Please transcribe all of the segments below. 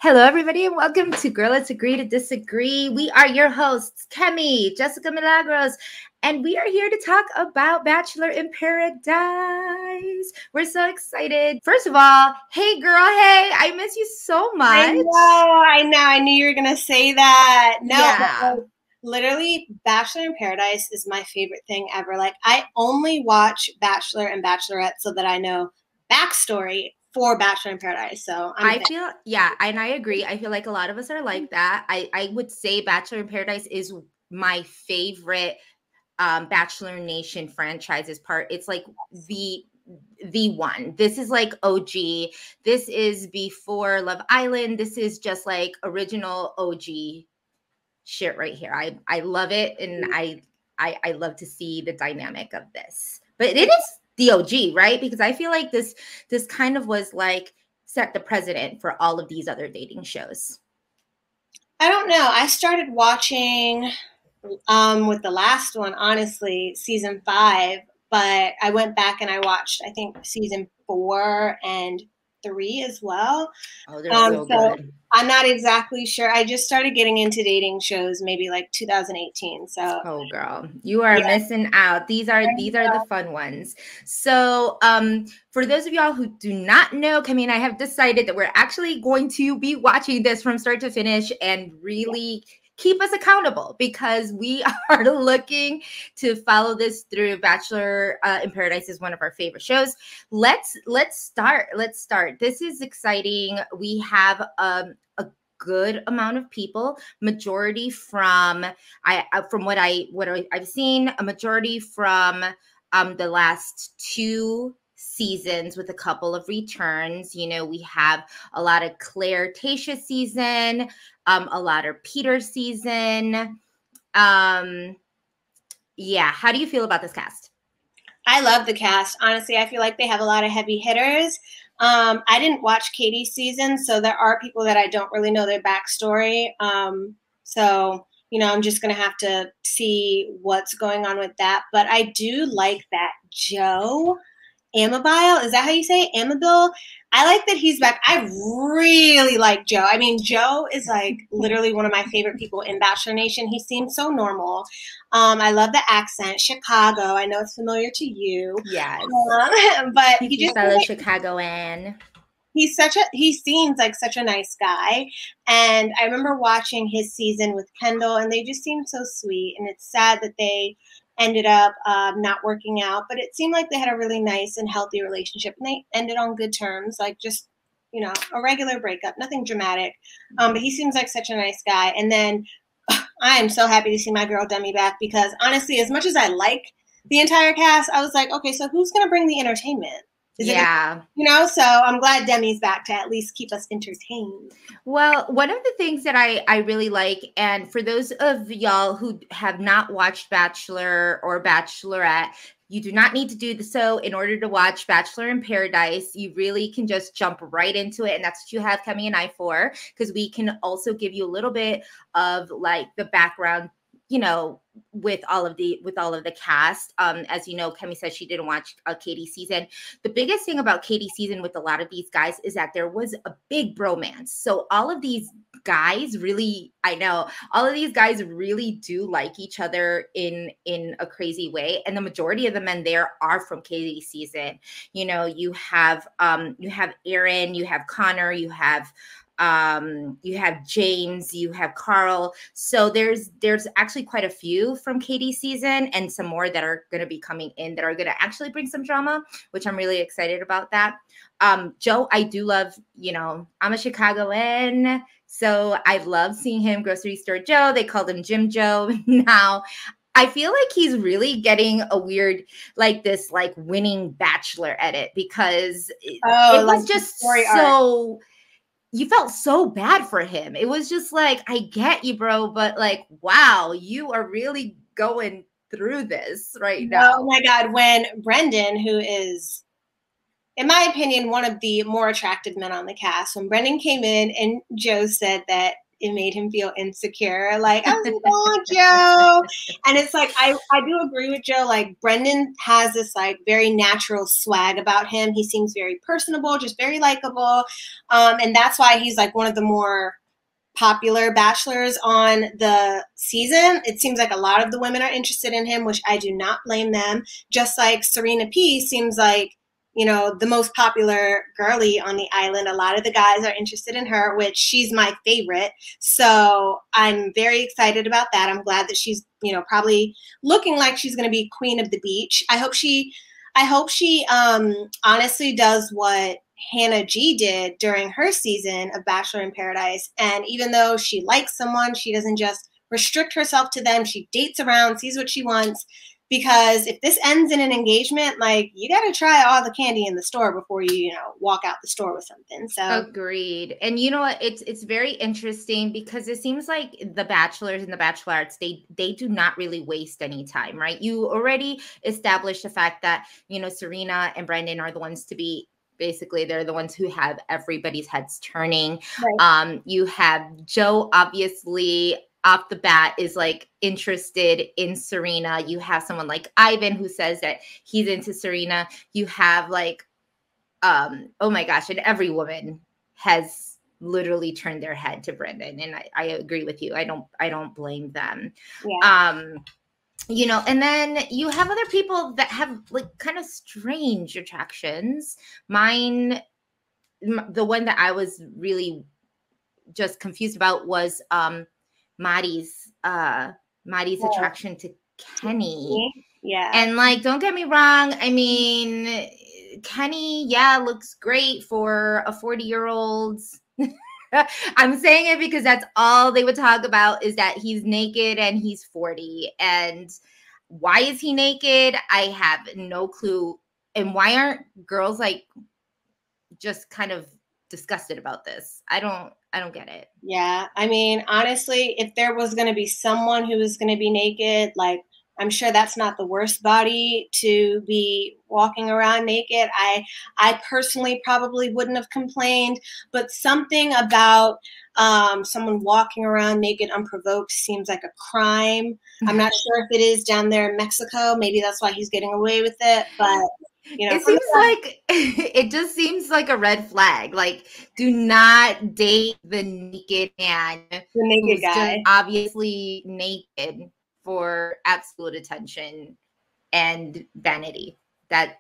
Hello, everybody, and welcome to Girl Let's Agree to Disagree. We are your hosts, KEMI, Jessica Milagros, and we are here to talk about Bachelor in Paradise. We're so excited. First of all, hey, girl, hey, I miss you so much. I know. I knew you were going to say that. No, yeah. Literally, Bachelor in Paradise is my favorite thing ever. Like, I only watch Bachelor and Bachelorette so that I know backstory for Bachelor in Paradise. So I feel, yeah, and I agree. I feel like a lot of us are like that. I would say Bachelor in Paradise is my favorite Bachelor Nation franchises part. It's like the one. This is like OG. This is before Love Island. This is just like original OG shit right here. I love it, and I love to see the dynamic of this. But it is the OG, right? Because I feel like this kind of was like set the precedent for all of these other dating shows. I don't know. I started watching with the last one, honestly, season 5, but I went back and I watched, I think, season 4 and 3 as well. Oh, they're so good. I'm not exactly sure. I just started getting into dating shows maybe like 2018. So oh girl, you are missing out. These are the fun ones. So for those of y'all who do not know, KEMI and I have decided that we're actually going to be watching this from start to finish and really keep us accountable, because we are looking to follow this through. Bachelor in Paradise is one of our favorite shows. Let's start. This is exciting. We have a good amount of people, majority from what I've seen, a majority from the last 2 seasons with a couple of returns. You know, we have a lot of Claire Tayshia season, a lot of Peter season. Yeah, how do you feel about this cast? I love the cast. Honestly, I feel like they have a lot of heavy hitters. I didn't watch Katie's season, so there are people that I don't really know their backstory. So, you know, I'm just going to have to see what's going on with that. But I do like that Joe Amabile, is that how you say it? Amabile? I like that he's back. I really like Joe. I mean, Joe is like literally one of my favorite people in Bachelor Nation. He seems so normal. I love the accent. Chicago. I know it's familiar to you. Yes. But he just fellow Chicagoan. He seems like such a nice guy. And I remember watching his season with Kendall, and they just seemed so sweet. And it's sad that they ended up not working out, but it seemed like they had a really nice and healthy relationship, and they ended on good terms, like just, you know, a regular breakup, nothing dramatic. But he seems like such a nice guy. And then I am so happy to see my girl Demi back, because honestly, as much as I like the entire cast, I was like, okay, so who's going to bring the entertainment? You know, so I'm glad Demi's back to at least keep us entertained. Well, one of the things that I really like, and for those of y'all who have not watched Bachelor or Bachelorette, you do not need to do so in order to watch Bachelor in Paradise. You really can just jump right into it. And that's what you have KEMI and I for, because we can also give you a little bit of like the background, you know, with all of the cast. As you know, KEMI said she didn't watch Katie's season. The biggest thing about Katie's season with a lot of these guys is that there was a big bromance. So all of these guys really, all of these guys really do like each other in a crazy way. And the majority of the men there are from Katie's season. You know, you have Aaron, you have Connor, you have James, you have Carl. So there's actually quite a few from Katie's season, and some more that are going to be coming in that are going to actually bring some drama, which I'm really excited about that. Joe, I do love, you know, I'm a Chicagoan, so I love seeing him grocery store Joe. They called him Jim Joe. Now I feel like he's really getting a weird, like this, like winning Bachelor edit, because it was just so, you felt so bad for him. It was just like, I get you, bro, but like, wow, you are really going through this right now. Oh my God. When Brendan, who is, in my opinion, one of the more attractive men on the cast, when Brendan came in and Joe said that it made him feel insecure. Like, I was like, oh, Joe. And it's like, I do agree with Joe. Like, Brendan has this like very natural swag about him. He seems very personable, just very likable. And that's why he's like one of the more popular bachelors on the season. It seems like a lot of the women are interested in him, which I do not blame them. Just like Serena P seems like, you know, the most popular girly on the island. A lot of the guys are interested in her, which she's my favorite. So I'm very excited about that. I'm glad that she's, you know, probably looking like she's going to be queen of the beach. I hope she honestly does what Hannah G did during her season of Bachelor in Paradise. And even though she likes someone, she doesn't just restrict herself to them. She dates around, sees what she wants. Because if this ends in an engagement, like, you got to try all the candy in the store before you know, walk out the store with something. So agreed. And you know what? It's very interesting because it seems like the bachelors and the bachelorettes, they do not really waste any time, right? You already established the fact that, you know, Serena and Brendan are the ones to be, basically they're the ones who have everybody's heads turning. Right. You have Joe, obviously off the bat is like interested in Serena. You have someone like Ivan who says that he's into Serena. You have like, oh my gosh, and every woman has literally turned their head to Brendan. And I agree with you. I don't blame them. Yeah. You know, and then you have other people that have like kind of strange attractions. Mine, the one that I was really just confused about was Maddie's attraction to Kenny. Yeah. And like, don't get me wrong. I mean, Kenny, yeah, looks great for a 40-year-old. I'm saying it because that's all they would talk about is that he's naked and he's 40. And why is he naked? I have no clue. And why aren't girls like just kind of disgusted about this? I don't get it. Yeah. I mean, honestly, if there was going to be someone who was going to be naked, like, I'm sure that's not the worst body to be walking around naked. I personally probably wouldn't have complained, but something about someone walking around naked unprovoked seems like a crime. I'm not sure if it is down there in Mexico. Maybe that's why he's getting away with it, but you know, it seems like it just seems like a red flag. Like, do not date the naked man, the naked guy, obviously naked for absolute attention and vanity. But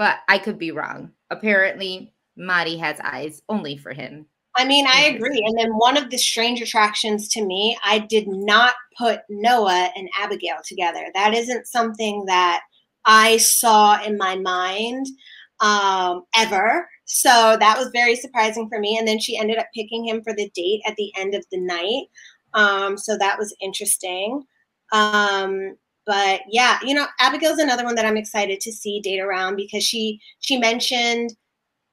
I could be wrong. Apparently, Maddie has eyes only for him. I mean, I agree. And then one of the strange attractions to me, I did not put Noah and Abigail together. That isn't something that I saw in my mind ever. So that was very surprising for me. And then she ended up picking him for the date at the end of the night. So that was interesting. But yeah, you know, Abigail's another one that I'm excited to see date around because she mentioned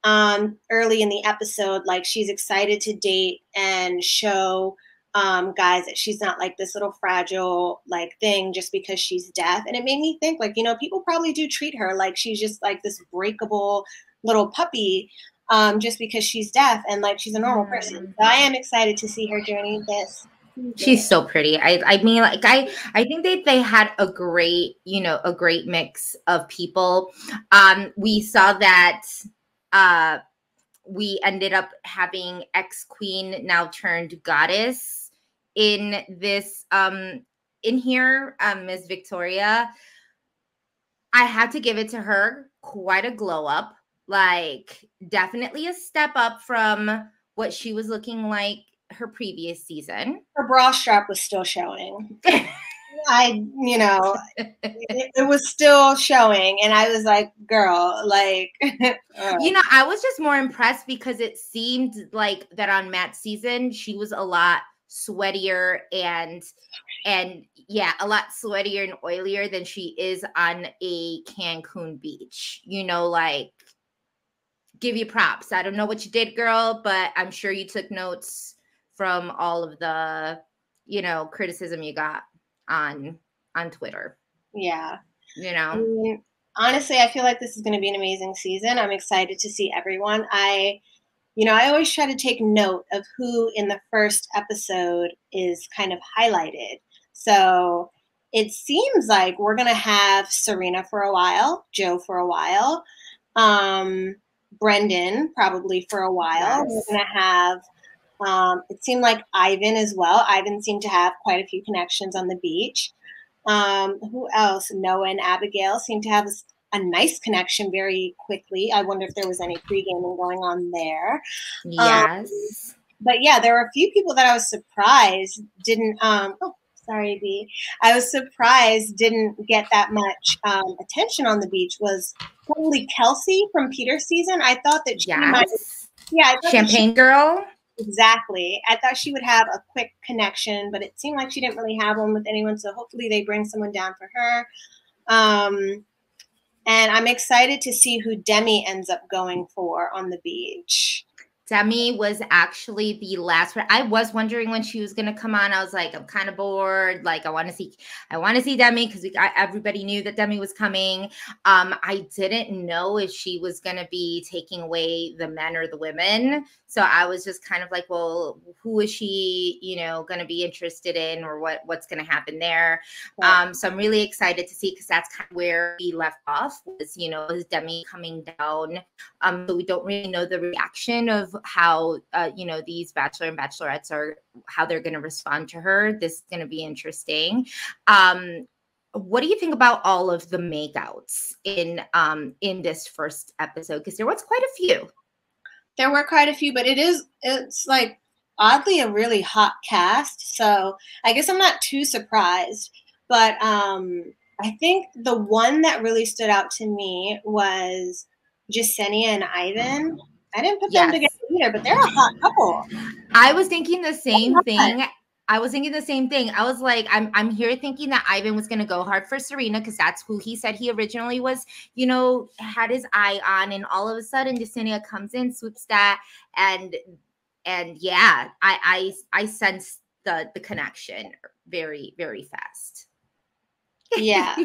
early in the episode, like, she's excited to date and show guys that she's not like this little fragile like thing just because she's deaf. And it made me think, like, you know, people probably do treat her like she's just like this breakable little puppy just because she's deaf and like she's a normal person. So I am excited to see her journey this. She's so pretty. I mean, like, I think they had a great, you know, a great mix of people. We saw that we ended up having ex-queen now turned goddess in this in here, Miss Victoria. I had to give it to her. Quite a glow up. Like, definitely a step up from what she was looking like her previous season. Her bra strap was still showing. You know, it was still showing. And I was like, girl, like. You know, I was just more impressed because it seemed like that on Matt's season, she was a lot sweatier and yeah, a lot sweatier and oilier than she is on a Cancun beach. You know, like, give you props. I don't know what you did, girl, but I'm sure you took notes from all of the, you know, criticism you got on Twitter. Yeah. You know? I mean, honestly, I feel like this is going to be an amazing season. I'm excited to see everyone. I I always try to take note of who in the first episode is kind of highlighted. So it seems like we're going to have Serena for a while, Joe for a while, Brendan probably for a while. Yes. We're going to have, it seemed like Ivan as well. Ivan seemed to have quite a few connections on the beach. Who else? Noah and Abigail seem to have a nice connection very quickly. I wonder if there was any pre-gaming going on there. Yes. But yeah, there were a few people that I was surprised didn't. Sorry, B. I was surprised didn't get that much attention on the beach. Was probably Kelsey from Peter's season. I thought that she might. Yeah, I thought Champagne Girl. Exactly. I thought she would have a quick connection, but it seemed like she didn't really have one with anyone. So hopefully they bring someone down for her. And I'm excited to see who Demi ends up going for on the beach. Demi was actually the last one. I was wondering when she was going to come on. I was like, I'm kind of bored. Like, I want to see Demi because everybody knew that Demi was coming. I didn't know if she was going to be taking away the men or the women. So I was just kind of like, well, who is she, going to be interested in, or what's going to happen there? Right. So I'm really excited to see, because that's kind of where we left off was Demi coming down. So we don't really know the reaction of how these Bachelor and Bachelorettes are, how they're going to respond to her. This is going to be interesting. What do you think about all of the makeouts in this first episode? Because there was quite a few. There were quite a few, but it's like oddly a really hot cast. So I guess I'm not too surprised. But I think the one that really stood out to me was Jacinia and Ivan. I didn't put them together either, but they're a hot couple. I was thinking the same thing. I was like, I'm here thinking that Ivan was going to go hard for Serena, because that's who he said he originally was, had his eye on. And all of a sudden, Jacinia comes in, swoops that. And yeah, I sense the connection very, very fast. Yeah.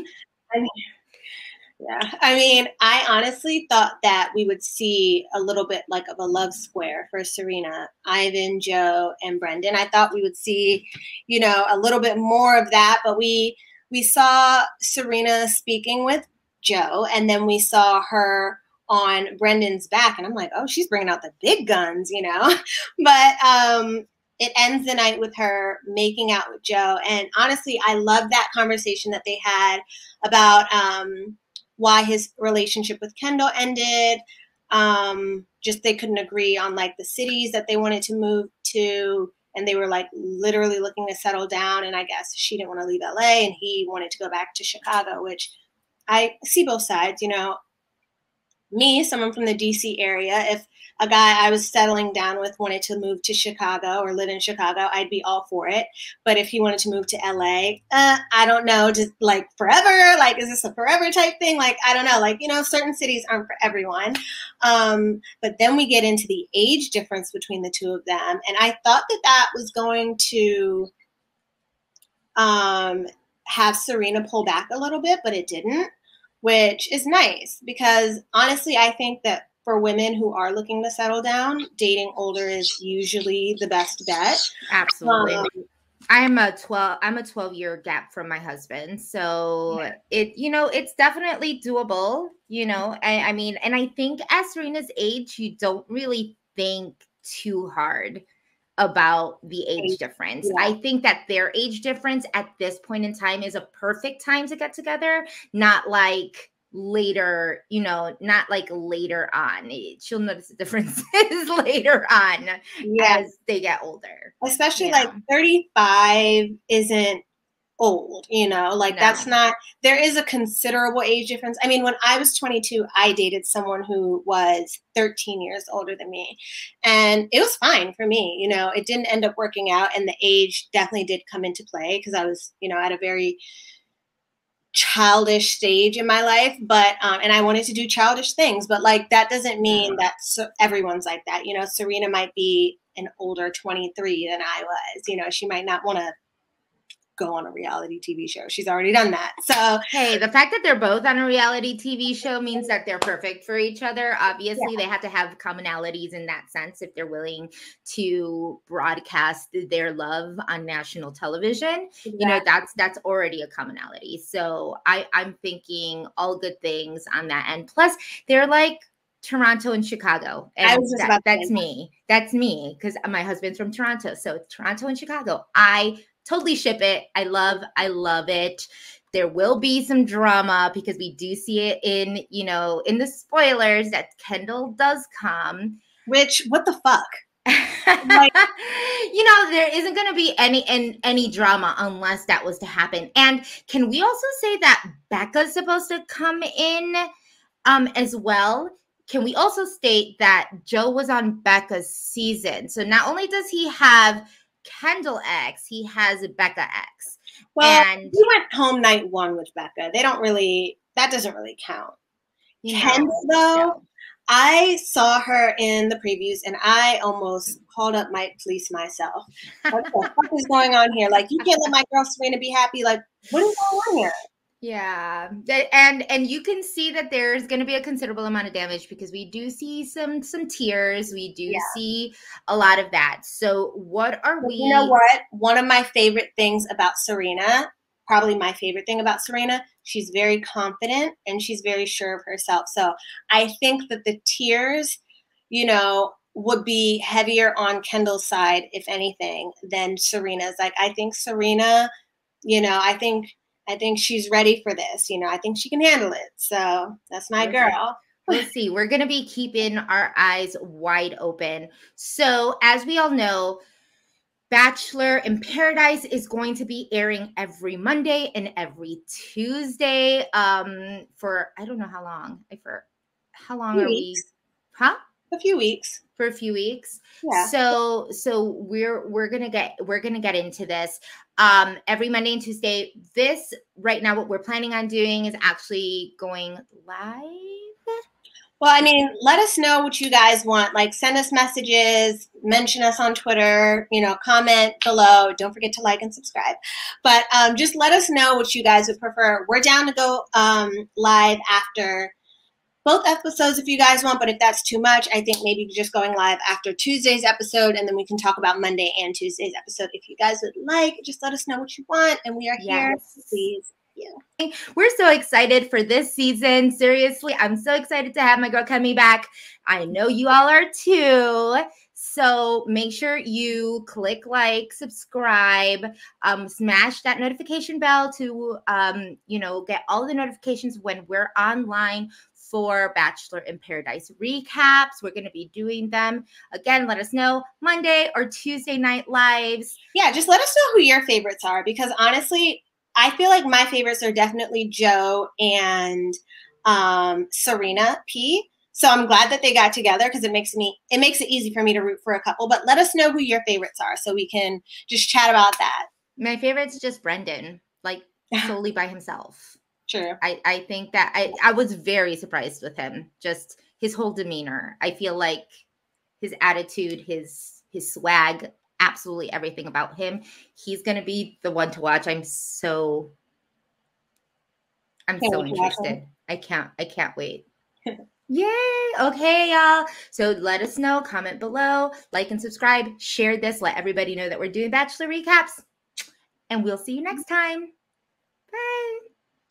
I mean, I honestly thought that we would see a little bit like of a love square for Serena, Ivan, Joe, and Brendan. I thought we would see, a little bit more of that, but we saw Serena speaking with Joe, and then we saw her on Brendan's back, and I'm like, oh, she's bringing out the big guns, But it ends the night with her making out with Joe, and honestly, I love that conversation that they had about why his relationship with Kendall ended. Just they couldn't agree on like the cities that they wanted to move to, and they were like literally looking to settle down. And I guess she didn't want to leave LA, and he wanted to go back to Chicago, which I see both sides. Me, someone from the DC area, if a guy I was settling down with wanted to move to Chicago or live in Chicago, I'd be all for it. But if he wanted to move to LA, I don't know, just like forever, like, is this a forever type thing? Like, I don't know, like, certain cities aren't for everyone. But then we get into the age difference between the two of them. And I thought that was going to have Serena pull back a little bit, but it didn't, which is nice, because honestly, I think that for women who are looking to settle down, dating older is usually the best bet. Absolutely. I'm a 12-year gap from my husband. So it's definitely doable, I mean, and I think at Serena's age, you don't really think too hard about the age difference. Yeah. I think that their age difference at this point in time is a perfect time to get together, not like later, not like later on. She'll notice the differences later on as they get older. Especially like 35 isn't old, that's not, there is a considerable age difference. I mean, when I was 22, I dated someone who was 13 years older than me, and it was fine for me. It didn't end up working out, and the age definitely did come into play because I was, at a very childish stage in my life, but and I wanted to do childish things, but like that doesn't mean that everyone's like that. Serena might be an older 23 than I was. She might not want to go on a reality TV show. She's already done that. So hey, the fact that they're both on a reality TV show means that they're perfect for each other. Obviously, they have to have commonalities in that sense if they're willing to broadcast their love on national television. exactly. You know, that's already a commonality. So I'm thinking all good things on that end. Plus, they're like Toronto and Chicago, and I was just about to that's say me. That's me because my husband's from Toronto, so Toronto and Chicago. I totally ship it. I love it. There will be some drama because we do see it in, you know, in the spoilers that Kendall does come. Which, what the fuck? Like, you know, there isn't going to be any drama unless that was to happen. And can we also say that Becca's supposed to come in as well? Can we also state that Joe was on Becca's season? So not only does he have Kendall X, he has Becca X. Well, and we went home night one with Becca. That doesn't really count. Kendall, though, I saw her in the previews and I almost called up Mike Police myself. What the fuck is going on here? Like, you can't let my girl Serena be happy. Like, what is going on here? Yeah, and you can see that there's going to be a considerable amount of damage because we do see some tears. We do see a lot of that. So what are we? You know what? One of my favorite things about Serena, probably my favorite thing about Serena, she's very confident and she's very sure of herself. So I think that the tears, you know, would be heavier on Kendall's side, if anything, than Serena's. Like, I think Serena, you know, I think she's ready for this. You know, I think she can handle it. So that's my girl. We'll see. We're going to be keeping our eyes wide open. So as we all know, Bachelor in Paradise is going to be airing every Monday and every Tuesday for, I don't know how long. How long are we? Huh? A few weeks. For a few weeks. Yeah. So we're gonna get into this every Monday and Tuesday. This right now, what we're planning on doing is actually going live. Well, I mean, let us know what you guys want. Like, send us messages, mention us on Twitter, you know, comment below. Don't forget to like and subscribe. But just let us know what you guys would prefer. We're down to go live after both episodes if you guys want, but if that's too much, I think maybe just going live after Tuesday's episode, and then we can talk about Monday and Tuesday's episode. If you guys would like, just let us know what you want, and we are here. Please. Yeah. We're so excited for this season. Seriously, I'm so excited to have my girl KEMI back. I know you all are too. So make sure you click like, subscribe, smash that notification bell to, you know, get all the notifications when we're online for Bachelor in Paradise recaps. We're going to be doing them. Again, let us know Monday or Tuesday night lives. Yeah, just let us know who your favorites are, because honestly, I feel like my favorites are definitely Joe and Serena P. So I'm glad that they got together because it makes it easy for me to root for a couple. But let us know who your favorites are so we can just chat about that. My favorite's just Brendan, like solely by himself. True. I think that I was very surprised with him. Just his whole demeanor. I feel like his attitude, his swag, absolutely everything about him. He's going to be the one to watch. I'm so interested. I can't wait. Yay. Okay, y'all. So let us know, comment below, like and subscribe, share this, let everybody know that we're doing Bachelor recaps, and we'll see you next time. Bye.